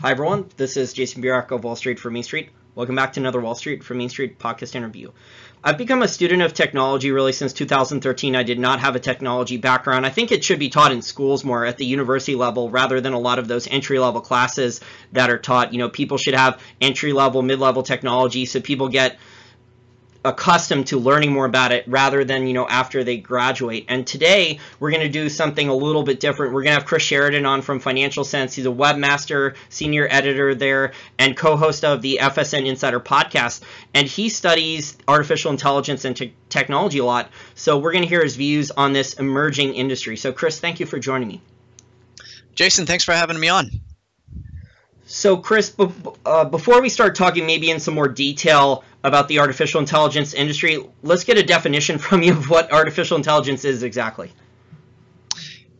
Hi everyone, this is Jason Burak of Wall Street for Main Street. Welcome back to another Wall Street for Main Street podcast interview. I've become a student of technology really since 2013. I did not have a technology background. I think it should be taught in schools more at the university level rather than a lot of those entry-level classes that are taught. People should have entry-level, mid-level technology so people get accustomed to learning more about it rather than, after they graduate. And today we're going to do something a little bit different. We're going to have Cris Sheridan on from Financial Sense. He's a webmaster, senior editor there, and co-host of the FSN Insider podcast. And he studies artificial intelligence and technology a lot. So we're going to hear his views on this emerging industry. So Cris, thank you for joining me. Jason, thanks for having me on. So Cris, before we start talking maybe in some more detail about the artificial intelligence industry, let's get a definition from you of what artificial intelligence is exactly.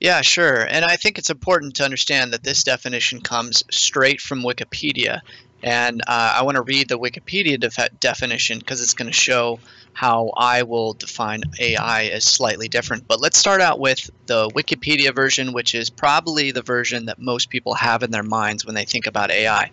Yeah, sure. And I think it's important to understand that this definition comes straight from Wikipedia. And I want to read the Wikipedia definition because it's going to show how I will define AI as slightly different. But let's start out with the Wikipedia version, which is probably the version that most people have in their minds when they think about AI.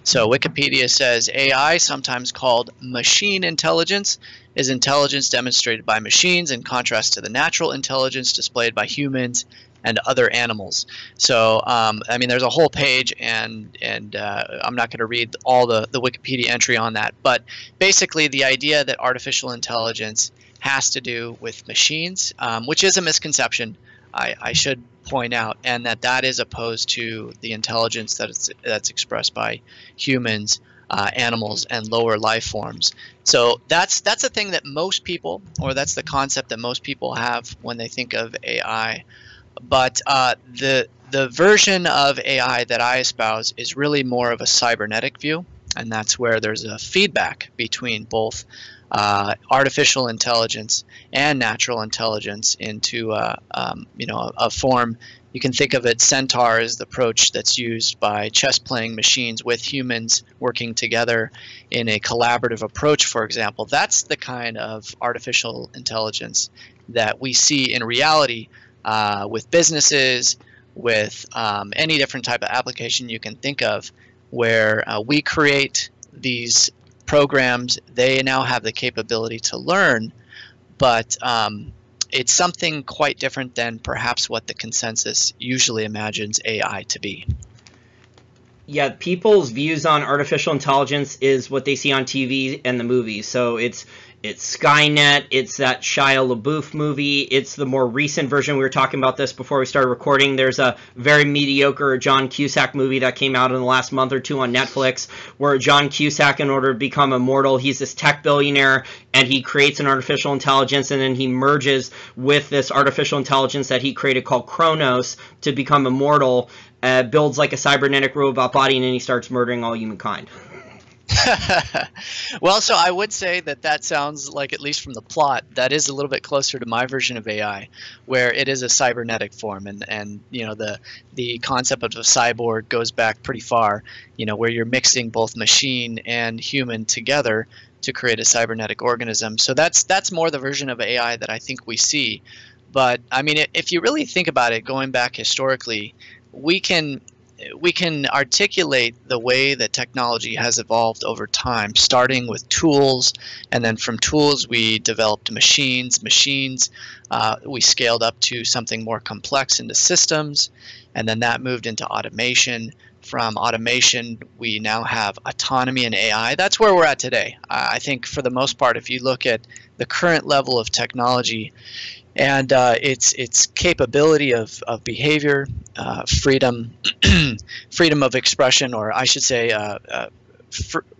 So Wikipedia says AI, sometimes called machine intelligence, is intelligence demonstrated by machines in contrast to the natural intelligence displayed by humans and other animals. So, I mean, there's a whole page, and I'm not going to read all the Wikipedia entry on that. But basically, the idea that artificial intelligence has to do with machines, which is a misconception, I should point out, and that is opposed to the intelligence that's expressed by humans, animals, and lower life forms. So that's a thing that most people, or that's the concept that most people have when they think of AI. But the version of AI that I espouse is really more of a cybernetic view, and that's where there's a feedback between both artificial intelligence and natural intelligence into a form. You can think of it, Centaur is the approach that's used by chess-playing machines with humans working together in a collaborative approach, for example. That's the kind of artificial intelligence that we see in reality with businesses, with any different type of application you can think of, where we create these programs. They now have the capability to learn, but it's something quite different than perhaps what the consensus usually imagines AI to be. Yeah, people's views on artificial intelligence is what they see on TV and the movies. So it's Skynet, it's that Shia LaBeouf movie, it's the more recent version. We were talking about this before we started recording. There's a very mediocre John Cusack movie that came out in the last month or two on Netflix, where John Cusack, in order to become immortal, he's this tech billionaire, and he creates an artificial intelligence, and then he merges with this artificial intelligence that he created called Kronos to become immortal, builds like a cybernetic robot body, and then he starts murdering all humankind. Well, so I would say that sounds like, at least from the plot, that is a little bit closer to my version of AI, where it is a cybernetic form, and the concept of a cyborg goes back pretty far, where you're mixing both machine and human together to create a cybernetic organism. So that's more the version of AI that I think we see. But I mean, if you really think about it, going back historically, we can articulate the way that technology has evolved over time, starting with tools, and then from tools we developed machines. We scaled up to something more complex into systems, and then that moved into automation. From automation, we now have autonomy and AI. That's where we're at today. I think for the most part, if you look at the current level of technology and its capability of behavior, freedom, freedom of expression, or I should say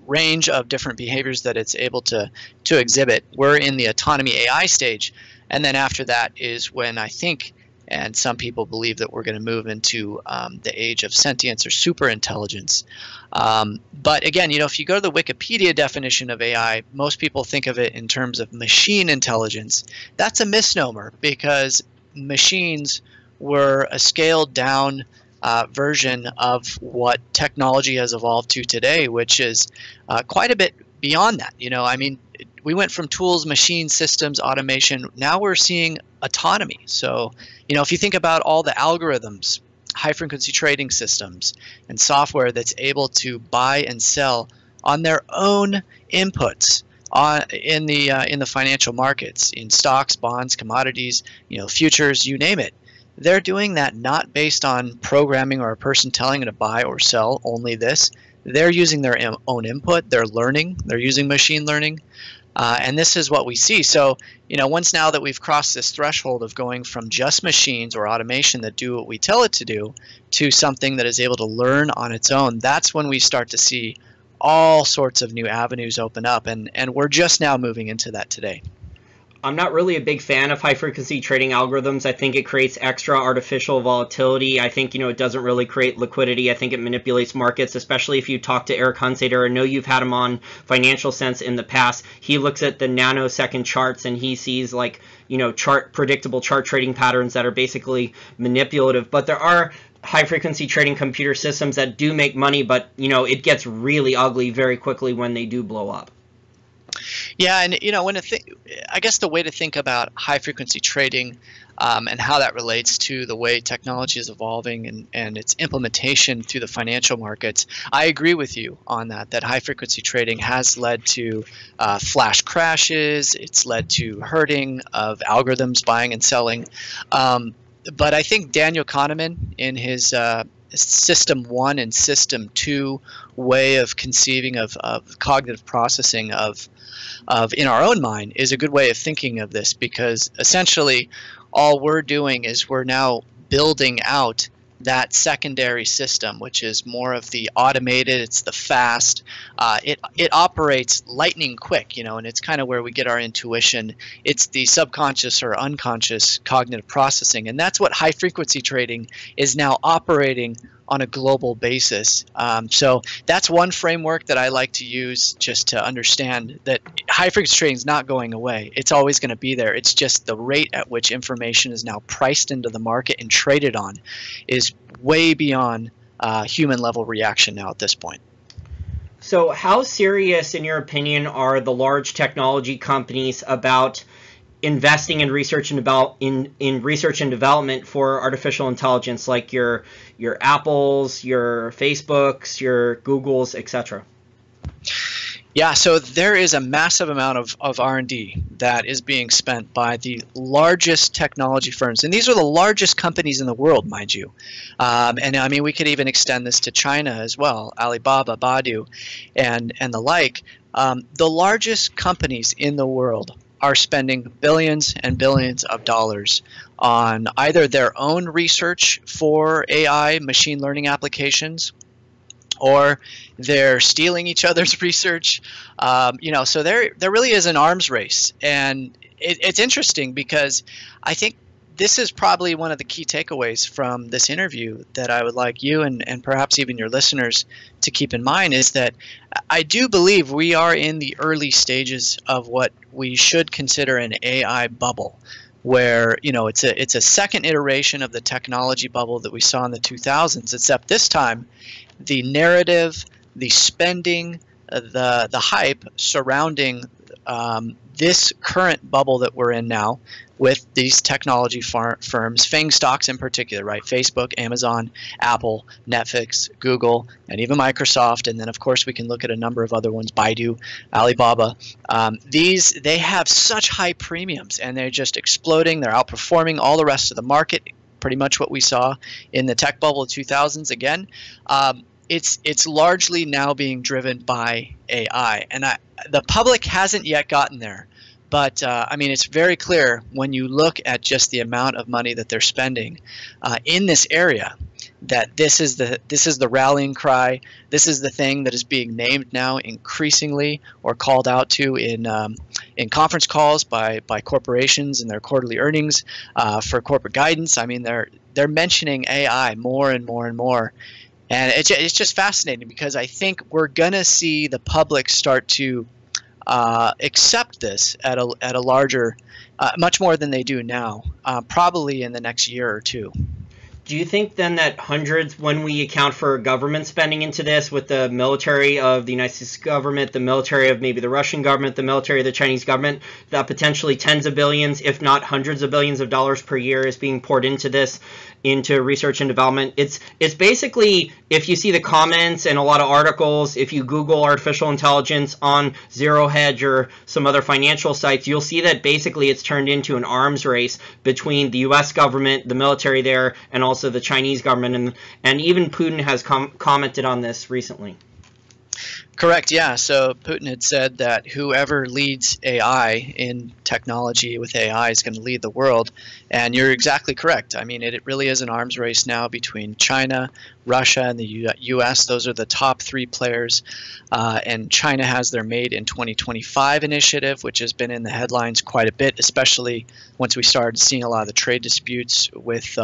range of different behaviors that it's able to exhibit. We're in the autonomy AI stage, and then after that is when I think, and some people believe, that we're going to move into the age of sentience or superintelligence. But again, if you go to the Wikipedia definition of AI, most people think of it in terms of machine intelligence. That's a misnomer, because machines were a scaled down version of what technology has evolved to today, which is quite a bit beyond that. I mean, we went from tools, machine systems, automation. Now we're seeing autonomy. So, if you think about all the algorithms high-frequency trading systems and software that's able to buy and sell on their own inputs in the financial markets, in stocks, bonds, commodities, futures, you name it. They're doing that not based on programming or a person telling them to buy or sell only this. They're using their own input. They're learning. They're using machine learning. And this is what we see. So, once now that we've crossed this threshold of going from just machines or automation that do what we tell it to do to something that is able to learn on its own, that's when we start to see all sorts of new avenues open up. And we're just now moving into that today. I'm not really a big fan of high-frequency trading algorithms. I think it creates extra artificial volatility. I think, it doesn't really create liquidity. I think it manipulates markets, especially if you talk to Eric Hunsader. I know you've had him on Financial Sense in the past. He looks at the nanosecond charts and he sees predictable chart trading patterns that are basically manipulative. But there are high-frequency trading computer systems that do make money, but, it gets really ugly very quickly when they do blow up. Yeah, and I guess the way to think about high frequency trading and how that relates to the way technology is evolving and its implementation through the financial markets, I agree with you on that high frequency trading has led to flash crashes. It's led to hurting of algorithms buying and selling. But I think Daniel Kahneman, in his System 1 and System 2 way of conceiving of cognitive processing of in our own mind, is a good way of thinking of this, because essentially all we're doing is we're now building out that secondary system, which is more of the automated, it's the fast, it operates lightning quick, and it's kind of where we get our intuition. It's the subconscious or unconscious cognitive processing, and that's what high frequency trading is now operating on a global basis. So that's one framework that I like to use, just to understand that high frequency trading is not going away. It's always going to be there. It's just the rate at which information is now priced into the market and traded on is way beyond human level reaction now at this point. So how serious, in your opinion, are the large technology companies about investing in research and research and development for artificial intelligence, like your Apples, your Facebooks, your Googles, etc.? Yeah, so there is a massive amount of R&D that is being spent by the largest technology firms. And these are the largest companies in the world, mind you. And I mean, we could even extend this to China as well, Alibaba, Baidu, and the like. The largest companies in the world are spending billions and billions of dollars on either their own research for AI machine learning applications, or they're stealing each other's research. So there really is an arms race. And it's interesting, because I think this is probably one of the key takeaways from this interview that I would like you and perhaps even your listeners to keep in mind, is that I do believe we are in the early stages of what we should consider an AI bubble, where it's a second iteration of the technology bubble that we saw in the 2000s, except this time the narrative, the spending, the hype surrounding this current bubble that we're in now with these technology firms, FANG stocks in particular, right? Facebook, Amazon, Apple, Netflix, Google, and even Microsoft. And then, of course, we can look at a number of other ones, Baidu, Alibaba. They have such high premiums, and they're just exploding. They're outperforming all the rest of the market, pretty much what we saw in the tech bubble of 2000s. Again, it's largely now being driven by AI. And the public hasn't yet gotten there. But I mean, it's very clear when you look at just the amount of money that they're spending in this area, that this is the rallying cry. This is the thing that is being named now increasingly, or called out to in conference calls by corporations in their quarterly earnings for corporate guidance. I mean, they're mentioning AI more and more and more. And it's just fascinating, because I think we're gonna see the public start to accept this at a larger, much more than they do now, probably in the next year or two. Do you think then that hundreds, when we account for government spending into this, with the military of the United States government, the military of maybe the Russian government, the military of the Chinese government, that potentially tens of billions, if not hundreds of billions of dollars per year is being poured into this, into research and development? It's basically, if you see the comments and a lot of articles, if you Google artificial intelligence on Zero Hedge or some other financial sites, you'll see that basically it's turned into an arms race between the U.S. government, the military there, and also the Chinese government, and even Putin has commented on this recently. Correct, yeah. So Putin had said that whoever leads AI in technology with AI is going to lead the world. And you're exactly correct. I mean, it really is an arms race now between China, Russia, and the U.S. Those are the top three players. And China has their Made in 2025 initiative, which has been in the headlines quite a bit, especially once we started seeing a lot of the trade disputes with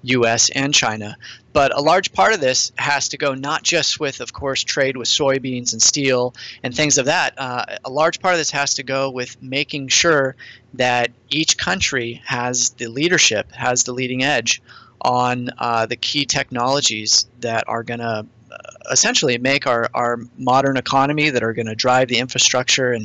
U.S. and China. But a large part of this has to go not just with, of course, trade with soybeans and steel and things of that. A large part of this has to go with making sure that each country has the leadership, has the leading edge on the key technologies that are going to essentially make our modern economy, that are going to drive the infrastructure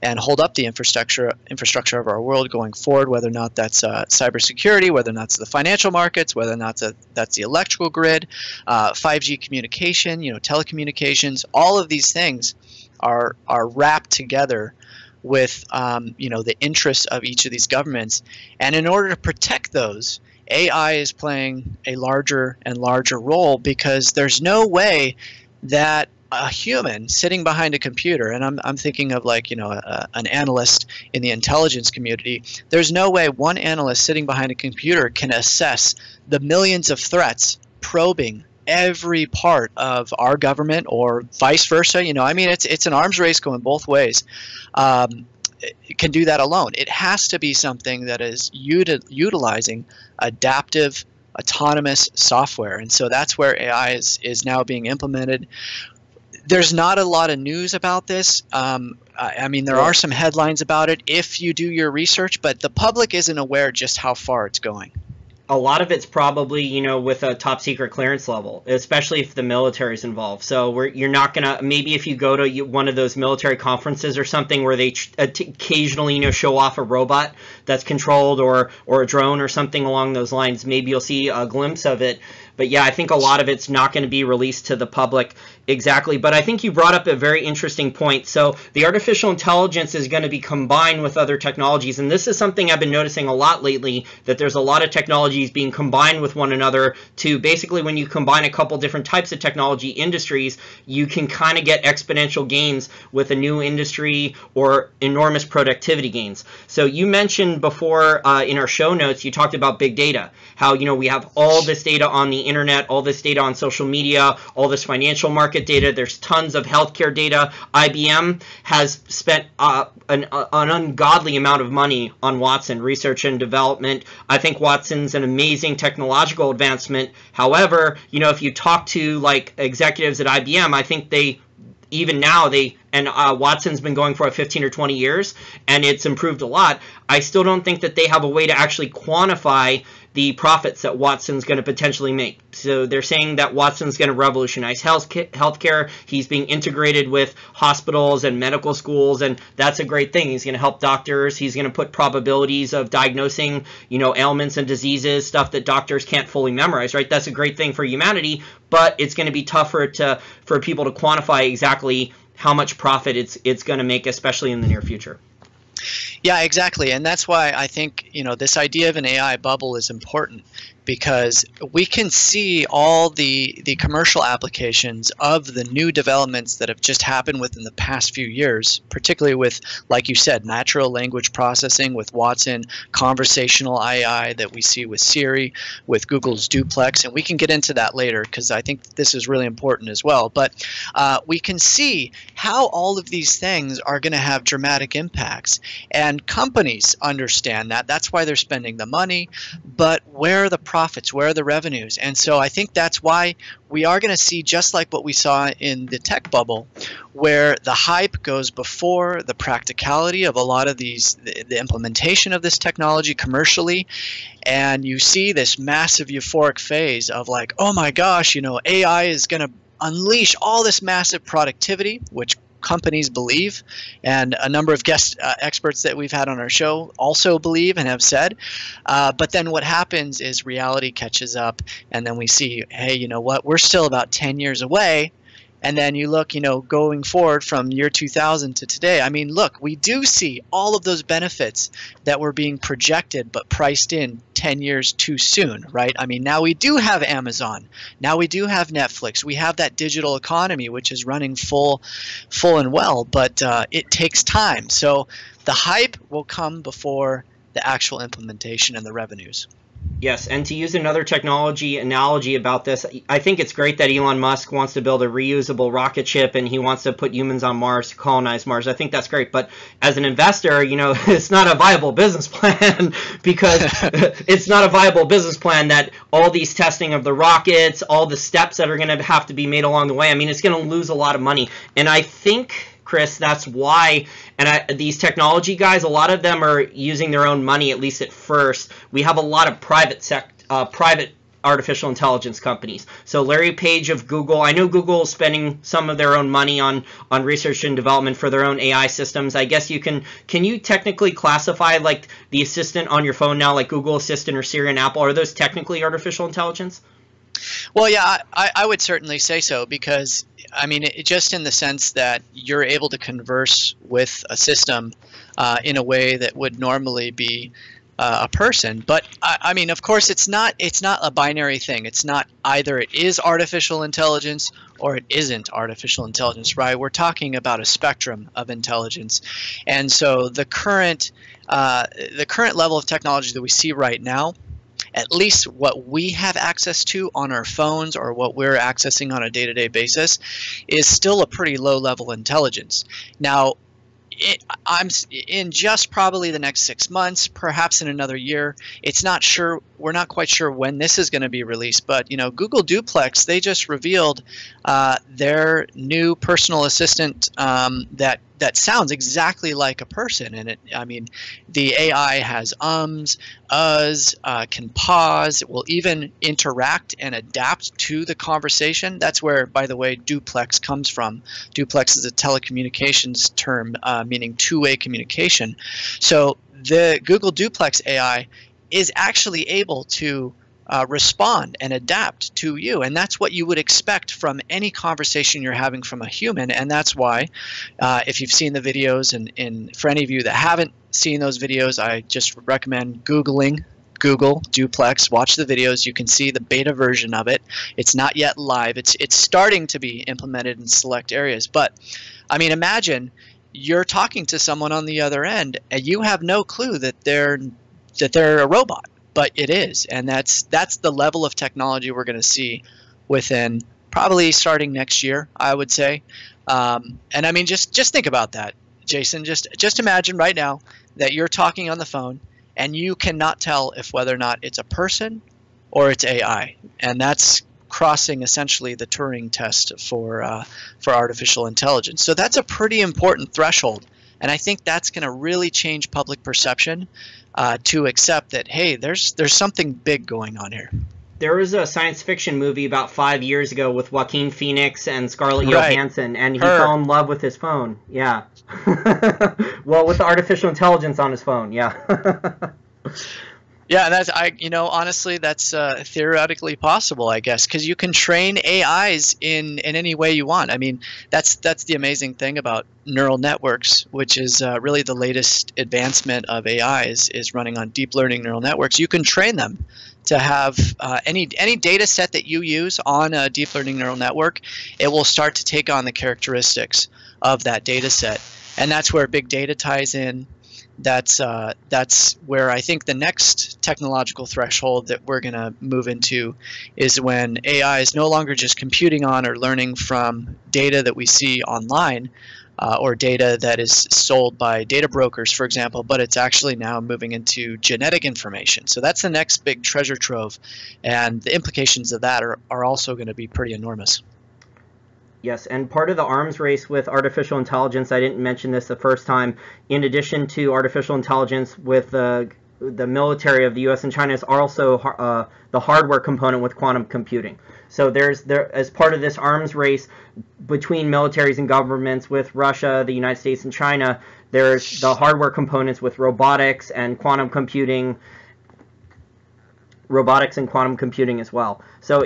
and hold up the infrastructure of our world going forward, whether or not that's cybersecurity, whether or not it's the financial markets, whether or not that's the electrical grid, 5G communication, telecommunications. All of these things are wrapped together with the interests of each of these governments. And in order to protect those, AI is playing a larger and larger role, because there's no way that a human sitting behind a computer, and I'm thinking of an analyst in the intelligence community, there's no way one analyst sitting behind a computer can assess the millions of threats probing every part of our government, or vice versa. It's an arms race going both ways. Can do that alone. It has to be something that is utilizing adaptive, autonomous software, and so that's where AI is now being implemented. There's not a lot of news about this. There are some headlines about it if you do your research, but the public isn't aware just how far it's going. A lot of it's probably, with a top secret clearance level, especially if the military is involved. So you're not going to, maybe if you go to one of those military conferences or something where they occasionally, show off a robot that's controlled, or a drone or something along those lines, maybe you'll see a glimpse of it. But yeah, I think a lot of it's not going to be released to the public exactly. But I think you brought up a very interesting point. So the artificial intelligence is going to be combined with other technologies. And this is something I've been noticing a lot lately, that there's a lot of technologies being combined with one another to basically, when you combine a couple different types of technology industries, you can kind of get exponential gains with a new industry, or enormous productivity gains. So you mentioned before in our show notes, you talked about big data, how, we have all this data on the internet, all this data on social media, all this financial market data. There's tons of healthcare data. IBM has spent an ungodly amount of money on Watson, research and development. I think Watson's an amazing technological advancement. However, if you talk to executives at IBM, I think Watson's been going for 15 or 20 years, and it's improved a lot. I still don't think that they have a way to actually quantify the profits that Watson's going to potentially make. So they're saying that Watson's going to revolutionize healthcare. He's being integrated with hospitals and medical schools, and that's a great thing. He's going to help doctors. He's going to put probabilities of diagnosing, ailments and diseases, stuff that doctors can't fully memorize, right? That's a great thing for humanity, but it's going to be tougher for people to quantify exactly how much profit it's going to make, especially in the near future. Yeah, exactly. And that's why I think, this idea of an AI bubble is important, because we can see all the commercial applications of the new developments that have just happened within the past few years, particularly with, like you said, natural language processing with Watson, conversational AI that we see with Siri, with Google's Duplex, and we can get into that later because I think this is really important as well. But we can see how all of these things are going to have dramatic impacts, and companies understand that. That's why they're spending the money, but where are the profits? Where are the revenues? And so I think that's why we are going to see, just like what we saw in the tech bubble, where the hype goes before the practicality of a lot of the implementation of this technology commercially. And you see this massive euphoric phase of like, oh my gosh, AI is going to unleash all this massive productivity, which companies believe, and a number of guest experts that we've had on our show also believe and have said. But then what happens is reality catches up, and then we see, hey, you know what? We're still about 10 years away. And then you look, going forward from year 2000 to today, I mean, look, we do see all of those benefits that were being projected but priced in 10 years too soon, right? I mean, now we do have Amazon. Now we do have Netflix. We have that digital economy, which is running full and well, but it takes time. So the hype will come before the actual implementation and the revenues. Yes, and to use another technology analogy about this, I think it's great that Elon Musk wants to build a reusable rocket ship and he wants to put humans on Mars to colonize Mars. I think that's great, but as an investor, it's not a viable business plan because it's not a viable business plan that all these testing of the rockets, all the steps that are going to have to be made along the way, I mean, it's going to lose a lot of money. And I think, Chris, that's why, these technology guys, a lot of them are using their own money, at least at first. We have a lot of private artificial intelligence companies. So Larry Page of Google, I know Google is spending some of their own money on research and development for their own AI systems. I guess can you technically classify like the assistant on your phone now, like Google Assistant or Siri and Apple, are those technically artificial intelligence? Well, yeah, I would certainly say so, because I mean, just in the sense that you're able to converse with a system in a way that would normally be a person. But I mean, of course, it's not a binary thing. It's not either it is artificial intelligence or it isn't artificial intelligence, right? We're talking about a spectrum of intelligence, and so the current level of technology that we see right now, at least what we have access to on our phones or what we're accessing on a day-to-day basis, is still a pretty low-level intelligence. Now, I'm in just probably the next 6 months, perhaps in another year. It's not sure. We're not quite sure when this is going to be released. But Google Duplex, they just revealed their new personal assistant that sounds exactly like a person. And the AI has ums, can pause. It will even interact and adapt to the conversation. That's where, by the way, duplex comes from. Duplex is a telecommunications term meaning two-way communication. So the Google Duplex AI is actually able to respond and adapt to you, and that's what you would expect from any conversation you're having from a human. And that's why if you've seen the videos, and for any of you that haven't seen those videos, I just recommend Googling Google Duplex. Watch the videos. You can see the beta version of it. It's not yet live. It's starting to be implemented in select areas. But I mean, imagine you're talking to someone on the other end and you have no clue that they're a robot. But it is, and that's the level of technology we're going to see within probably starting next year, I would say. And I mean, just think about that, Jason. Just imagine right now that you're talking on the phone and you cannot tell if whether or not it's a person or it's AI, and that's crossing essentially the Turing test for artificial intelligence. So that's a pretty important threshold. And I think that's going to really change public perception to accept that, hey, there's something big going on here. There was a science fiction movie about 5 years ago with Joaquin Phoenix and Scarlett Johansson, and he fell in love with his phone. Yeah. Well, with the artificial intelligence on his phone. Yeah. Yeah, that's honestly, that's theoretically possible, I guess, because you can train AIs in any way you want. I mean, that's the amazing thing about neural networks, which is really the latest advancement of AI is running on deep learning neural networks. You can train them to have any data set that you use on a deep learning neural network. It will start to take on the characteristics of that data set, and that's where big data ties in. That's where I think the next technological threshold that we're going to move into is when AI is no longer just computing on or learning from data that we see online, or data that is sold by data brokers, for example, but it's actually now moving into genetic information. So that's the next big treasure trove, and the implications of that are also going to be pretty enormous. Yes, and part of the arms race with artificial intelligence, I didn't mention this the first time, in addition to artificial intelligence with the military of the U.S. and China, is also the hardware component with quantum computing. So as part of this arms race between militaries and governments with Russia, the United States, and China, there's the hardware components with robotics and quantum computing. Robotics and quantum computing as well. So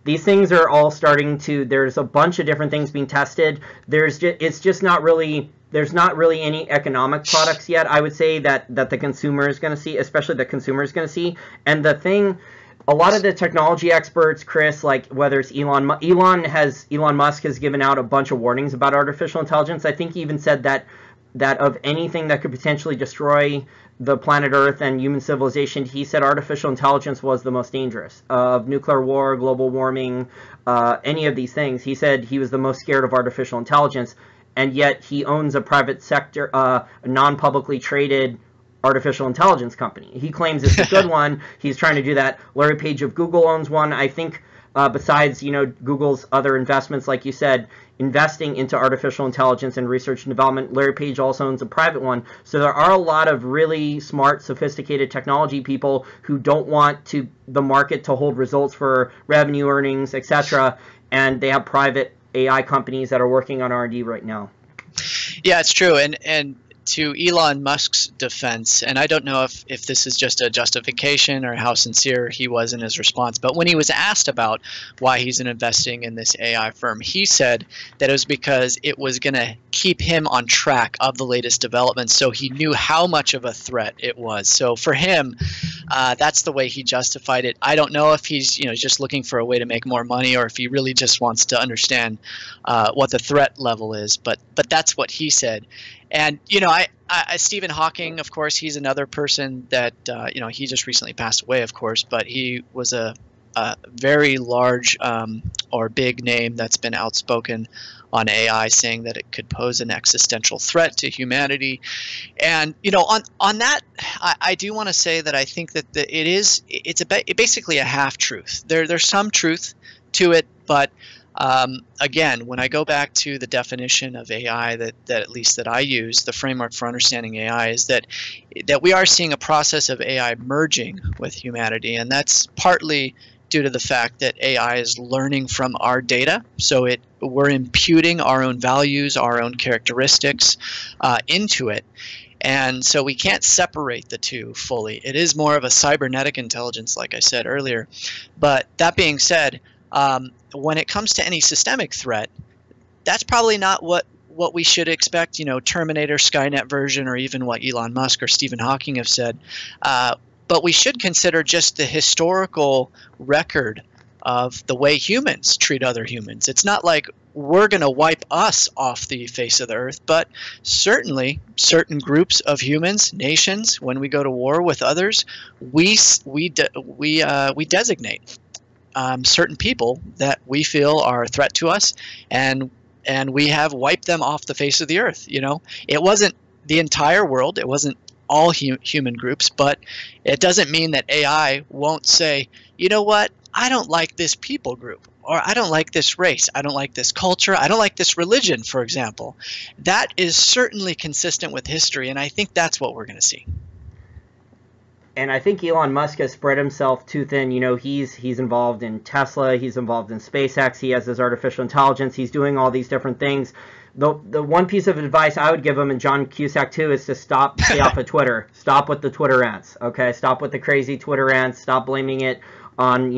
these things are all starting to. There's a bunch of different things being tested. There's not really any economic products yet. I would say that the consumer is going to see, especially the consumer is going to see. And the thing, a lot of the technology experts, Chris, like whether it's Elon Musk has given out a bunch of warnings about artificial intelligence. I think he even said that of anything that could potentially destroy the planet Earth and human civilization, he said artificial intelligence was the most dangerous. Of nuclear war, global warming, any of these things, he said he was the most scared of artificial intelligence, and yet he owns a private sector, a non-publicly traded artificial intelligence company. He claims it's a good one. He's trying to do that. Larry Page of Google owns one. I think besides Google's other investments, like you said, investing into artificial intelligence and research and development, Larry Page also owns a private one. So there are a lot of really smart, sophisticated technology people who don't want the market to hold results for revenue, earnings, etc. And they have private AI companies that are working on R&D right now. Yeah, it's true. And to Elon Musk's defense, and I don't know if this is just a justification or how sincere he was in his response, but when he was asked about why he's investing in this AI firm, he said that it was because it was going to keep him on track of the latest developments, so he knew how much of a threat it was. So for him, that's the way he justified it. I don't know if he's just looking for a way to make more money, or if he really just wants to understand what the threat level is, but that's what he said. And Stephen Hawking, of course, he's another person that he just recently passed away, of course, but he was a very large or big name that's been outspoken on AI, saying that it could pose an existential threat to humanity. And on that, I do want to say that I think that it's basically a half truth. There's some truth to it, but again, when I go back to the definition of AI that at least that I use, the framework for understanding AI is that we are seeing a process of AI merging with humanity, and that's partly due to the fact that AI is learning from our data. So we're imputing our own values, our own characteristics into it. And so we can't separate the two fully. It is more of a cybernetic intelligence, like I said earlier. But that being said, when it comes to any systemic threat, that's probably not what we should expect, Terminator, Skynet version, or even what Elon Musk or Stephen Hawking have said. But we should consider just the historical record of the way humans treat other humans. It's not like we're going to wipe us off the face of the earth, but certainly certain groups of humans, nations, when we go to war with others, we designate certain people that we feel are a threat to us, and we have wiped them off the face of the earth. It wasn't the entire world, it wasn't all human groups, but it doesn't mean that AI won't say, you know what, I don't like this people group, or I don't like this race, I don't like this culture, I don't like this religion, for example. That is certainly consistent with history, and I think that's what we're going to see. And I think Elon Musk has spread himself too thin. He's involved in Tesla, he's involved in SpaceX, he has his artificial intelligence, he's doing all these different things. The one piece of advice I would give him, and John Cusack too, is to stay off of Twitter. Stop with the Twitter rants, okay? Stop with the crazy Twitter rants. Stop blaming it on,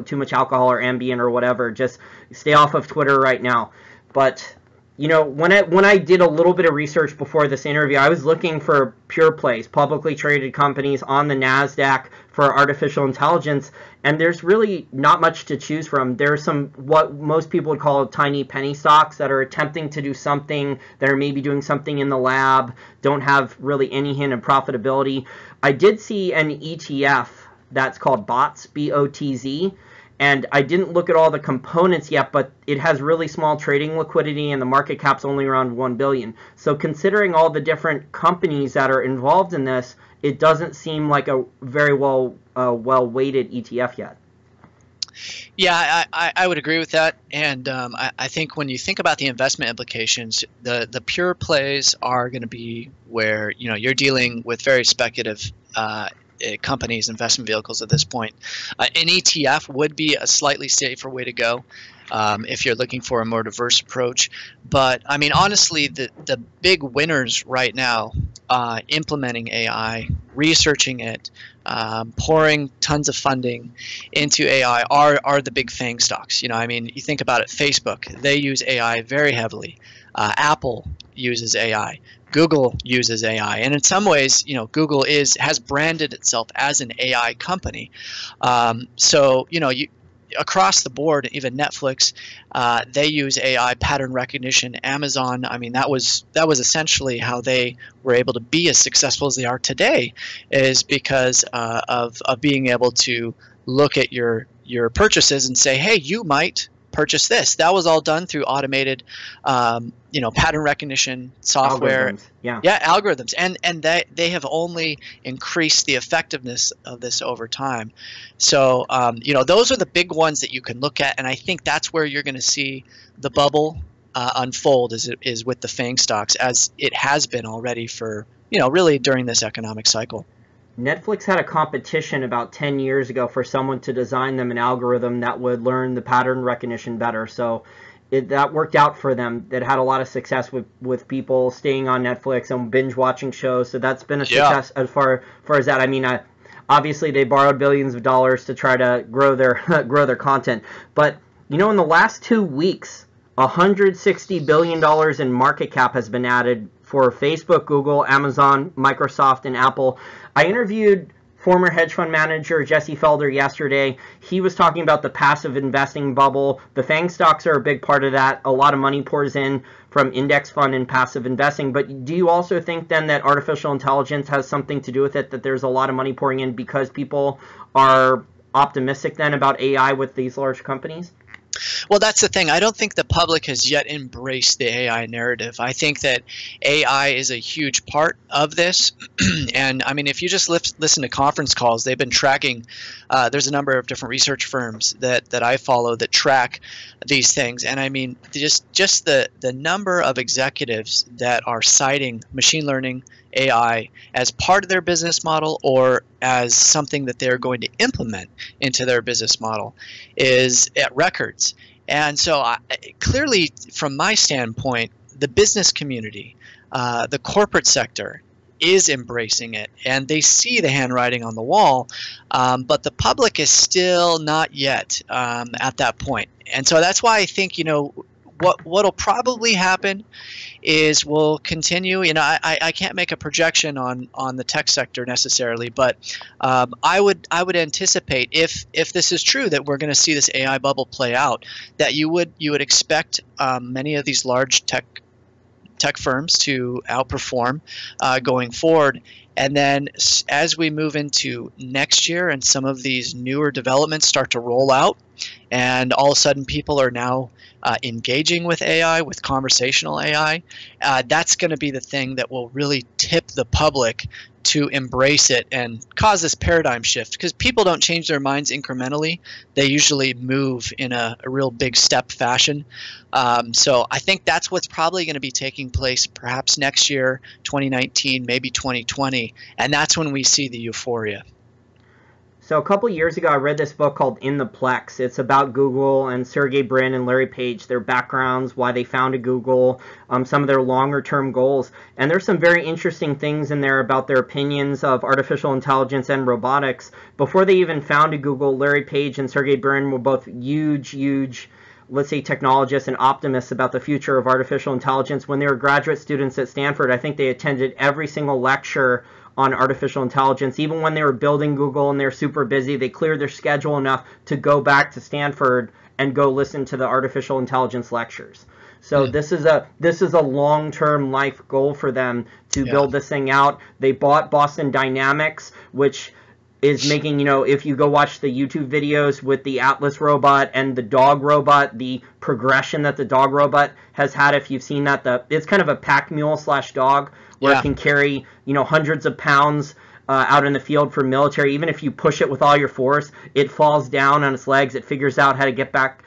too much alcohol or Ambien or whatever. Just stay off of Twitter right now. But when I did a little bit of research before this interview, I was looking for pure plays, publicly traded companies on the NASDAQ for artificial intelligence, and there's really not much to choose from. There's some what most people would call tiny penny stocks that are attempting to do something, that are maybe doing something in the lab, don't have really any hint of profitability. I did see an ETF that's called BOTZ, BOTZ, And I didn't look at all the components yet, but it has really small trading liquidity and the market cap's only around 1 billion. So considering all the different companies that are involved in this, it doesn't seem like a very well-weighted ETF yet. Yeah, I would agree with that. And I think when you think about the investment implications, the pure plays are going to be where, you know, you're dealing with very speculative companies, investment vehicles at this point. An ETF would be a slightly safer way to go if you're looking for a more diverse approach. But I mean, honestly, the big winners right now, implementing AI, researching it, pouring tons of funding into AI are the big FANG stocks. You know, I mean, you think about it, Facebook, they use AI very heavily. Apple uses AI. Google uses AI, and in some ways, you know, Google has branded itself as an AI company. So, you know, across the board, even Netflix, they use AI pattern recognition. Amazon, I mean, that was essentially how they were able to be as successful as they are today, is because of being able to look at your purchases and say, hey, you might purchase this. That was all done through automated, you know, pattern recognition software. Algorithms, yeah. Yeah, algorithms, and they have only increased the effectiveness of this over time. So, you know, those are the big ones that you can look at, and I think that's where you're going to see the bubble unfold, is with the FANG stocks, as it has been already for, you know, really during this economic cycle. Netflix had a competition about 10 years ago for someone to design them an algorithm that would learn the pattern recognition better. So that worked out for them. It had a lot of success with people staying on Netflix and binge watching shows. So that's been a success as far as that. I mean, obviously they borrowed billions of dollars to try to grow their content. But, you know, in the last 2 weeks, $160 billion in market cap has been added for Facebook, Google, Amazon, Microsoft, and Apple. I interviewed former hedge fund manager Jesse Felder yesterday. He was talking about the passive investing bubble. The FANG stocks are a big part of that. A lot of money pours in from index fund and passive investing. But do you also think then that artificial intelligence has something to do with it, that there's a lot of money pouring in because people are optimistic then about AI with these large companies? Well, that's the thing. I don't think the public has yet embraced the AI narrative. I think that AI is a huge part of this. And I mean, if you just listen to conference calls, they've been tracking, there's a number of different research firms that I follow that track these things. And I mean, just the number of executives that are citing machine learning, AI as part of their business model or as something that they're going to implement into their business model is at records. And so clearly, from my standpoint, the business community, the corporate sector is embracing it, and they see the handwriting on the wall, but the public is still not yet at that point. And so that's why I think, you know, what'll probably happen is we'll continue. You know, I can't make a projection on the tech sector necessarily, but I would anticipate, if this is true, that we're going to see this AI bubble play out, that you would expect many of these large tech firms to outperform going forward. And then as we move into next year and some of these newer developments start to roll out, and all of a sudden people are now engaging with AI, with conversational AI, that's going to be the thing that will really tip the public to embrace it and cause this paradigm shift, because people don't change their minds incrementally. They usually move in a real big step fashion. So I think that's what's probably going to be taking place perhaps next year, 2019, maybe 2020, and that's when we see the euphoria. So a couple years ago, I read this book called In the Plex. It's about Google and Sergey Brin and Larry Page, their backgrounds, why they founded Google, some of their longer-term goals. And there's some very interesting things in there about their opinions of artificial intelligence and robotics. Before they even founded Google, Larry Page and Sergey Brin were both huge, let's say, technologists and optimists about the future of artificial intelligence. When they were graduate students at Stanford, I think they attended every single lecture on artificial intelligence. Even when they were building Google and they're super busy, they cleared their schedule enough to go back to Stanford and go listen to the artificial intelligence lectures. So this is a long-term life goal for them to build this thing out. They bought Boston Dynamics, which is making, if you go watch the YouTube videos with the Atlas robot and the dog robot, the progression that the dog robot has had, if you've seen that, it's kind of a pack mule slash dog where it can carry, hundreds of pounds out in the field for military. Even if you push it with all your force, it falls down on its legs. It figures out how to get back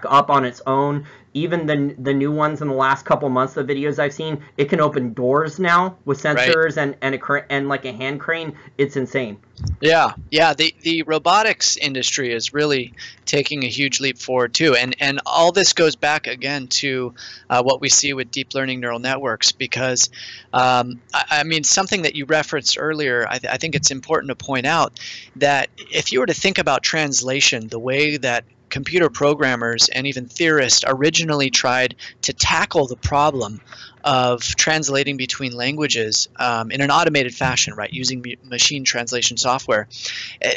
up on its own. Even the new ones in the last couple months, the videos I've seen, it can open doors now with sensors and like a hand crane. It's insane. Yeah. The robotics industry is really taking a huge leap forward too, and all this goes back again to what we see with deep learning neural networks. Because I mean, something that you referenced earlier, I think it's important to point out that if you were to think about translation, the way that computer programmers and even theorists originally tried to tackle the problem of translating between languages in an automated fashion, right, using machine translation software.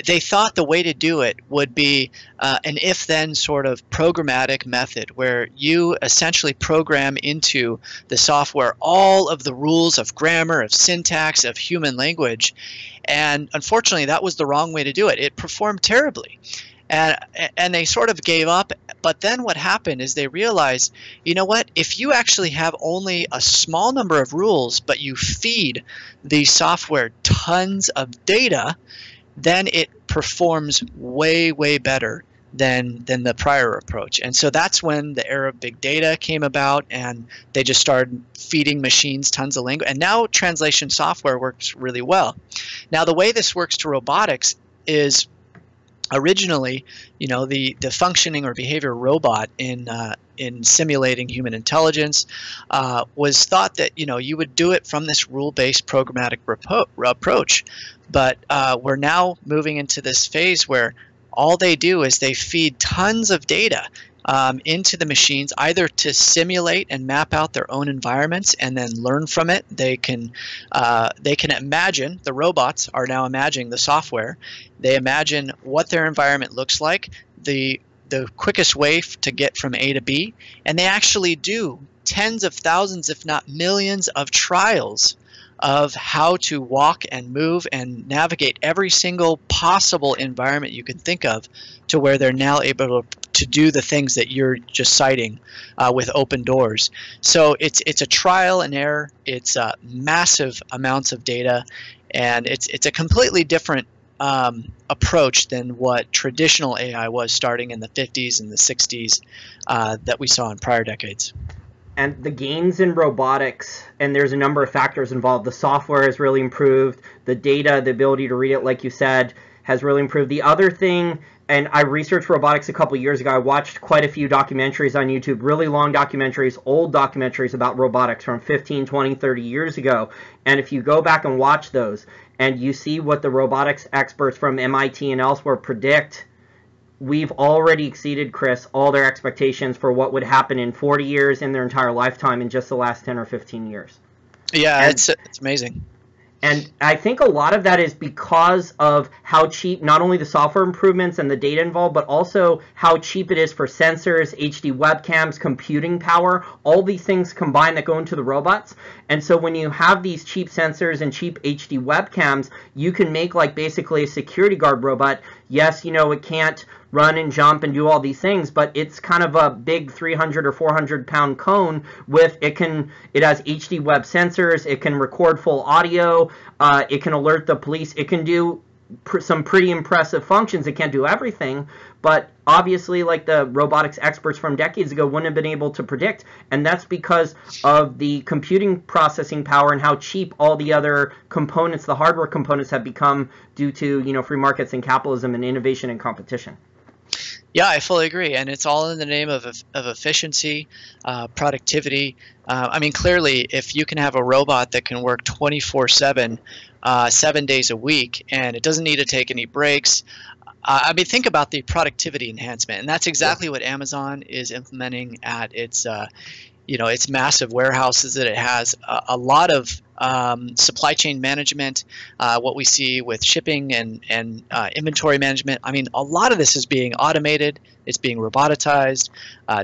They thought the way to do it would be an if-then sort of programmatic method where you essentially program into the software all of the rules of grammar, of syntax, of human language. And unfortunately, that was the wrong way to do it. It performed terribly. And they sort of gave up. But then what happened is they realized, you know what, if you actually have only a small number of rules, but you feed the software tons of data, then it performs way, way better than the prior approach. And so that's when the era of big data came about, and they just started feeding machines tons of language. And now translation software works really well. Now the way this works to robotics is originally, the functioning or behavior robot in simulating human intelligence was thought that you would do it from this rule-based programmatic approach. But we're now moving into this phase where all they do is they feed tons of data into the machines, either to simulate and map out their own environments and then learn from it. They can imagine, the robots are now imagining the software. They imagine what their environment looks like, the quickest way to get from A to B, and they actually do tens of thousands, if not millions, of trials of how to walk and move and navigate every single possible environment you can think of, to where they're now able to do the things that you're just citing with open doors. So it's a trial and error. It's massive amounts of data, and it's a completely different approach than what traditional AI was starting in the 50s and the 60s that we saw in prior decades. And the gains in robotics, and there's a number of factors involved. The software has really improved. The data, the ability to read it, like you said, has really improved. The other thing, and I researched robotics a couple years ago. I watched quite a few documentaries on YouTube, really long documentaries, old documentaries about robotics from 15, 20, 30 years ago. And if you go back and watch those, and you see what the robotics experts from MIT and elsewhere predict, we've already exceeded, Chris, all their expectations for what would happen in 40 years in their entire lifetime in just the last 10 or 15 years. Yeah, it's amazing. And I think a lot of that is because of how cheap not only the software improvements and the data involved, but also how cheap it is for sensors, HD webcams, computing power, all these things combined that go into the robots. And so when you have these cheap sensors and cheap HD webcams, you can make like basically a security guard robot. Yes, it can't run and jump and do all these things, but it's kind of a big 300 or 400 pound cone with it has HD web sensors, it can record full audio, it can alert the police, it can do some pretty impressive functions. It can't do everything, but obviously like the robotics experts from decades ago wouldn't have been able to predict, and that's because of the computing processing power and how cheap all the other components, the hardware components, have become due to free markets and capitalism and innovation and competition. Yeah, I fully agree, and it's all in the name of efficiency, productivity. I mean, clearly, if you can have a robot that can work 24/7, 7 days a week, and it doesn't need to take any breaks, I mean, think about the productivity enhancement, and that's exactly what Amazon is implementing at its its massive warehouses that it has. A lot of supply chain management, what we see with shipping and inventory management. I mean, a lot of this is being automated. It's being robotized.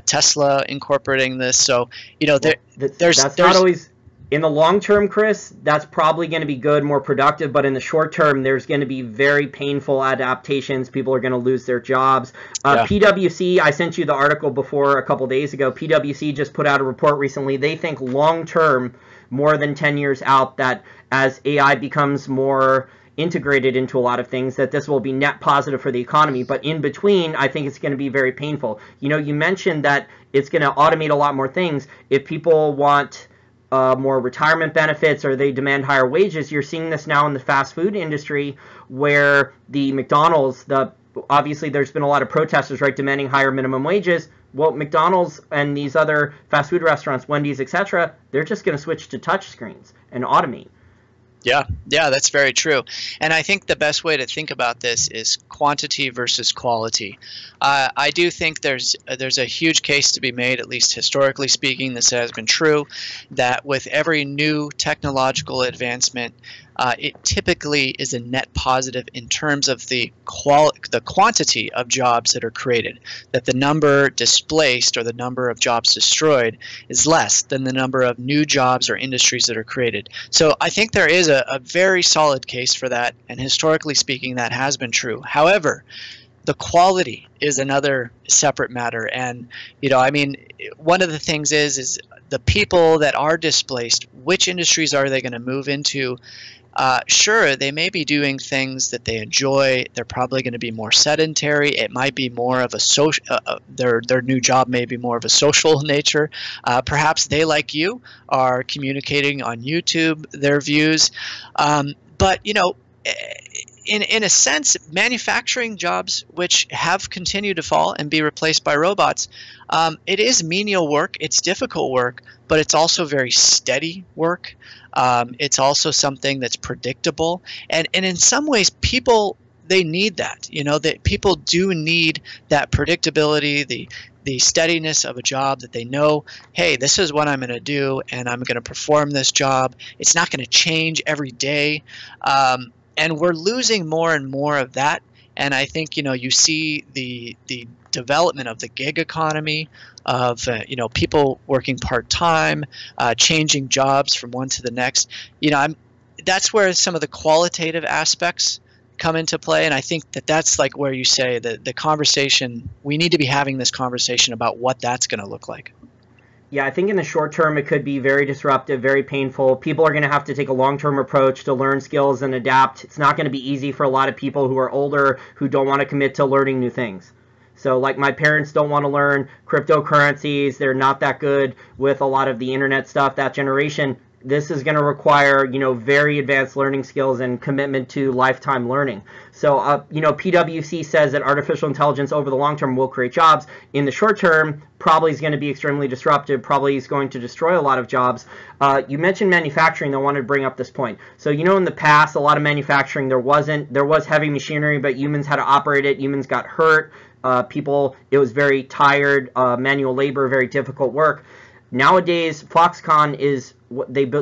Tesla incorporating this. So, there's not always. In the long term, Chris, that's probably going to be good, more productive, but in the short term, there's going to be very painful adaptations. People are going to lose their jobs. Yeah. PwC, I sent you the article before a couple days ago. PwC just put out a report recently. They think long term, more than 10 years out, that as AI becomes more integrated into a lot of things, that this will be net positive for the economy. But in between, I think it's going to be very painful. You know, you mentioned that it's going to automate a lot more things. If people want more retirement benefits or they demand higher wages, you're seeing this now in the fast food industry, where the McDonald's, obviously there's been a lot of protesters, right, demanding higher minimum wages. Well, McDonald's and these other fast food restaurants, Wendy's, etc., they're just going to switch to touch screens and automate. Yeah, that's very true. And I think the best way to think about this is quantity versus quality. I do think there's a huge case to be made, at least historically speaking, this has been true, that with every new technological advancement, it typically is a net positive in terms of the quantity of jobs that are created, that the number displaced or the number of jobs destroyed is less than the number of new jobs or industries that are created. So I think there is a very solid case for that, and historically speaking, that has been true. However, the quality is another separate matter. And, you know, I mean, one of the things is the people that are displaced, which industries are they going to move into? Sure, they may be doing things that they enjoy. They're probably going to be more sedentary. It might be more of a social. Their new job may be more of a social nature. Perhaps they, like you, are communicating on YouTube their views. But you know, in a sense, manufacturing jobs, which have continued to fall and be replaced by robots, it is menial work. It's difficult work, but it's also very steady work. It's also something that's predictable, and in some ways, people, they need that. You know, that people do need that predictability, the steadiness of a job, that they know, hey, this is what I'm going to do, and I'm going to perform this job. It's not going to change every day, and we're losing more and more of that. And I think, you know, you see the development of the gig economy, of you know, people working part-time, changing jobs from one to the next. You know, that's where some of the qualitative aspects come into play, and I think that's like where you say that the conversation, we need to be having this conversation about what that's going to look like. Yeah, I think in the short term it could be very disruptive, very painful. People are going to have to take a long-term approach to learn skills and adapt. It's not going to be easy for a lot of people who are older, who don't want to commit to learning new things. So like my parents don't want to learn cryptocurrencies. They're not that good with a lot of the internet stuff, that generation. This is going to require, you know, very advanced learning skills and commitment to lifetime learning. So, you know, PwC says that artificial intelligence over the long term will create jobs. In the short term, probably is going to be extremely disruptive, probably is going to destroy a lot of jobs. You mentioned manufacturing. I wanted to bring up this point. So, you know, in the past, a lot of manufacturing, there was heavy machinery, but humans had to operate it. Humans got hurt. It was very tired, manual labor, very difficult work. Nowadays, Foxconn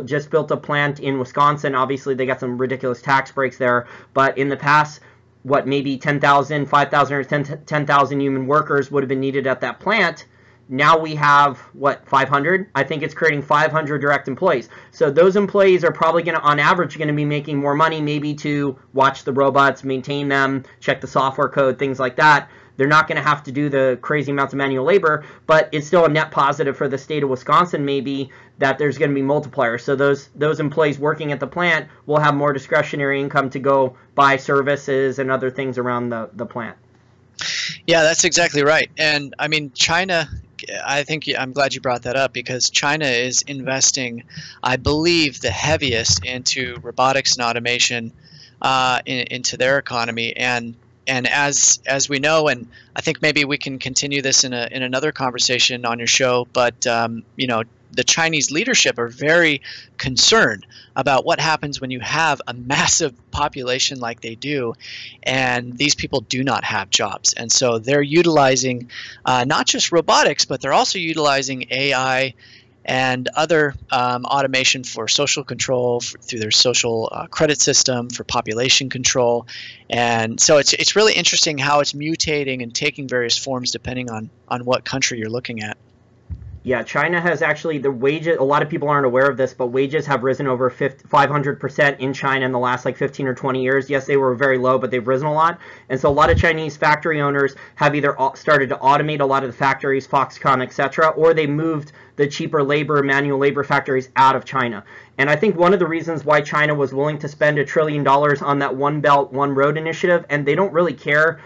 just built a plant in Wisconsin. Obviously, they got some ridiculous tax breaks there. But in the past, maybe 10,000, 5,000, or 10,000 human workers would have been needed at that plant. Now we have, 500? I think it's creating 500 direct employees. So those employees are probably going to, on average, going to be making more money, maybe to watch the robots, maintain them, check the software code, things like that. They're not going to have to do the crazy amounts of manual labor, but it's still a net positive for the state of Wisconsin, maybe, that there's going to be multipliers. So those employees working at the plant will have more discretionary income to go buy services and other things around the plant. Yeah, that's exactly right. And I mean, China, I'm glad you brought that up, because China is investing, I believe, the heaviest into robotics and automation into their economy. And as we know, and I think maybe we can continue this in another conversation on your show, but you know, the Chinese leadership are very concerned about what happens when you have a massive population like they do, and these people do not have jobs. And so they're utilizing not just robotics, but they're also utilizing AI and other automation for social control through their social credit system, for population control. And so it's really interesting how it's mutating and taking various forms depending on what country you're looking at. Yeah, China has actually, the wages, a lot of people aren't aware of this, but wages have risen over 500% in China in the last like 15 or 20 years. Yes, they were very low, but they've risen a lot. And so a lot of Chinese factory owners have either started to automate a lot of the factories, Foxconn, etc., or they moved the cheaper labor, manual labor factories out of China. And I think one of the reasons why China was willing to spend $1 trillion on that One Belt, One Road initiative, and they don't really care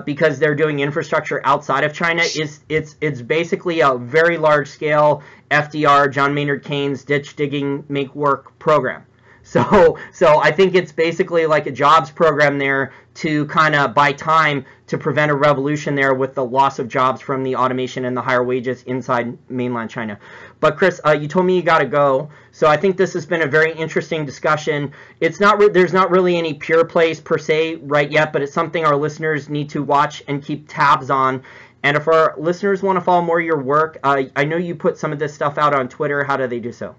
because they're doing infrastructure outside of China, is it's basically a very large scale FDR, John Maynard Keynes, ditch digging, make work program. So I think it's basically like a jobs program there to kind of buy time to prevent a revolution there with the loss of jobs from the automation and the higher wages inside mainland China. But Chris, you told me you got to go, so I think this has been a very interesting discussion. It's not there's not really any pure plays per se right yet, but it's something our listeners need to watch and keep tabs on. And if our listeners want to follow more of your work, I know you put some of this stuff out on Twitter. How do they do so?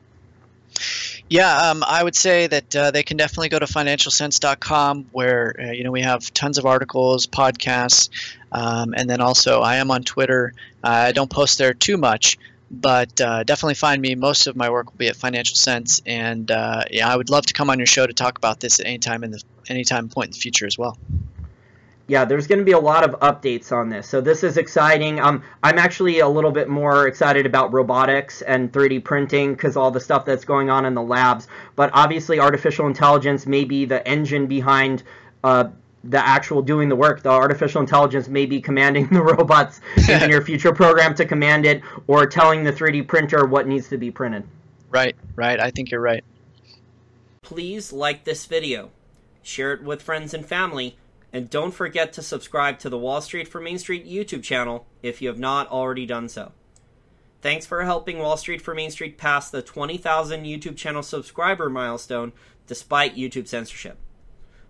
Yeah, I would say that they can definitely go to financialsense.com where we have tons of articles, podcasts, and then also I am on Twitter. I don't post there too much, but definitely find me. Most of my work will be at Financial Sense, and I would love to come on your show to talk about this at any time point in the future as well. Yeah, there's going to be a lot of updates on this. So this is exciting. I'm actually a little bit more excited about robotics and 3D printing because all the stuff that's going on in the labs. But obviously artificial intelligence may be the engine behind the actual doing the work. The artificial intelligence may be commanding the robots in your future program to command it, or telling the 3D printer what needs to be printed. Right. I think you're right. Please like this video, share it with friends and family, and don't forget to subscribe to the Wall Street for Main Street YouTube channel if you have not already done so. Thanks for helping Wall Street for Main Street pass the 20,000 YouTube channel subscriber milestone despite YouTube censorship.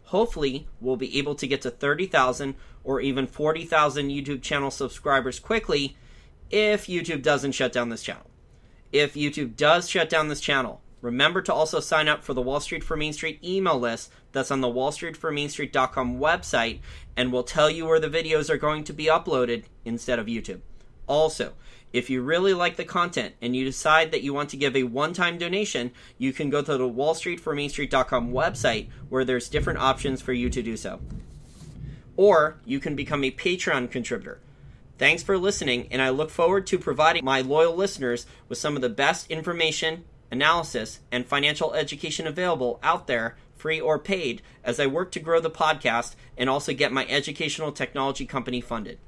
Hopefully, we'll be able to get to 30,000 or even 40,000 YouTube channel subscribers quickly if YouTube doesn't shut down this channel. If YouTube does shut down this channel, remember to also sign up for the Wall Street for Main Street email list that's on the wallstreetformainstreet.com website, and will tell you where the videos are going to be uploaded instead of YouTube. Also, if you really like the content and you decide that you want to give a one-time donation, you can go to the wallstreetformainstreet.com website where there's different options for you to do so. Or you can become a Patreon contributor. Thanks for listening, and I look forward to providing my loyal listeners with some of the best information, analysis, and financial education available out there, free or paid, as I work to grow the podcast and also get my educational technology company funded.